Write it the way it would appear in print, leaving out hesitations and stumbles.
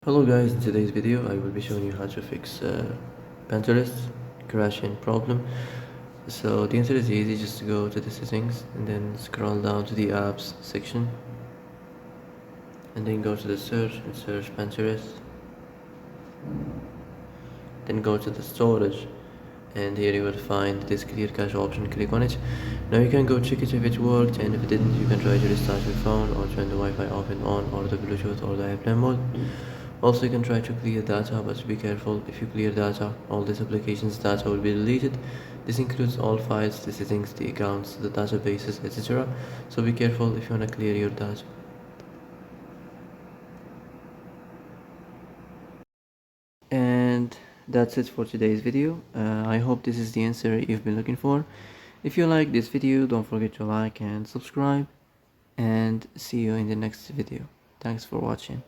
Hello guys, in today's video I will be showing you how to fix Pinterest crashing problem. So the answer is easy, just go to the settings and then scroll down to the apps section and then go to the search and search Pinterest. Then go to the storage and here you will find this clear cache option. Click on it. Now you can go check it if it worked, and if it didn't you can try to restart your phone or turn the Wi-Fi off and on, or the Bluetooth or the airplane mode. Also you can try to clear data, but be careful. If you clear data, all this application's data will be deleted. This includes all files, the settings, the accounts, the databases, etc. So be careful if you want to clear your data. And that's it for today's video. I hope this is the answer you've been looking for. If you like this video, don't forget to like and subscribe, and see you in the next video. Thanks for watching.